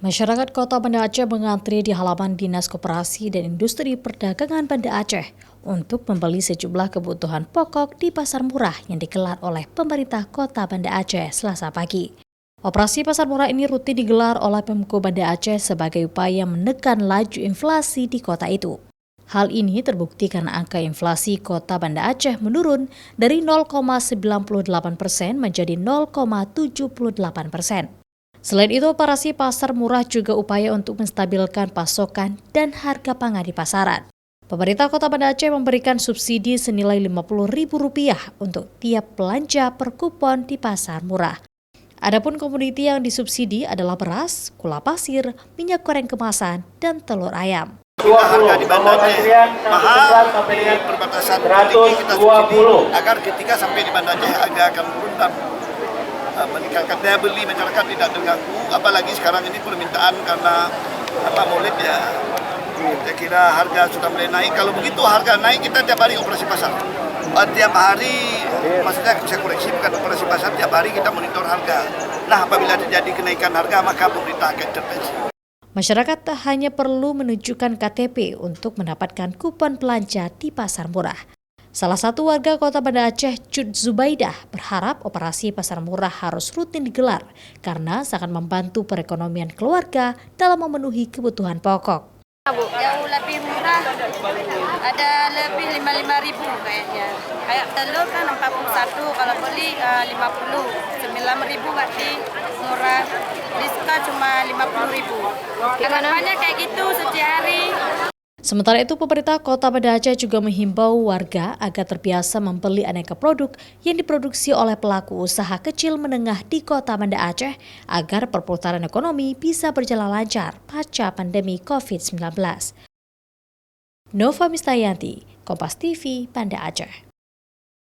Masyarakat Kota Banda Aceh mengantri di halaman Dinas Koperasi dan Industri Perdagangan Banda Aceh untuk membeli sejumlah kebutuhan pokok di pasar murah yang digelar oleh pemerintah Kota Banda Aceh Selasa pagi. Operasi pasar murah ini rutin digelar oleh Pemko Banda Aceh sebagai upaya menekan laju inflasi di kota itu. Hal ini terbukti karena angka inflasi Kota Banda Aceh menurun dari 0,98% menjadi 0,78%. Selain itu, operasi pasar murah juga upaya untuk menstabilkan pasokan dan harga pangan di pasaran. Pemerintah Kota Banda Aceh memberikan subsidi senilai Rp50.000 untuk tiap belanja per kupon di pasar murah. Adapun komoditi yang disubsidi adalah beras, gula pasir, minyak goreng kemasan, dan telur ayam. Harga di Banda Aceh mahal, di perbatasan tinggi kita subsidi agar ketika sampai di Banda Aceh harga akan turun dan meningkatkan daya beli masyarakat tidak terganggu. Apalagi sekarang ini permintaan karena Maulid ya, saya kira harga sudah mulai naik. Kalau begitu harga naik, kita tiap hari operasi pasar. Tiap hari, maksudnya saya koreksi, bukan operasi pasar, tiap hari kita monitor harga. Nah, apabila terjadi kenaikan harga, maka pemerintah akan intervensi. Masyarakat tak hanya perlu menunjukkan KTP untuk mendapatkan kupon belanja di pasar murah. Salah satu warga Kota Banda Aceh, Cut Zubaidah, berharap operasi pasar murah harus rutin digelar karena sangat membantu perekonomian keluarga dalam memenuhi kebutuhan pokok. Yang lebih murah ada lebih 55.000 kayaknya. Kayak telur kan 41, kalau beli 50, 9.000 berarti murah. Diskon cuma 50.000. Harapannya kayak gitu setiap hari. Sementara itu, pemerintah Kota Banda Aceh juga menghimbau warga agar terbiasa membeli aneka produk yang diproduksi oleh pelaku usaha kecil menengah di Kota Banda Aceh agar perputaran ekonomi bisa berjalan lancar pasca pandemi COVID-19. Nova Mistayanti, Kompas TV, Banda Aceh.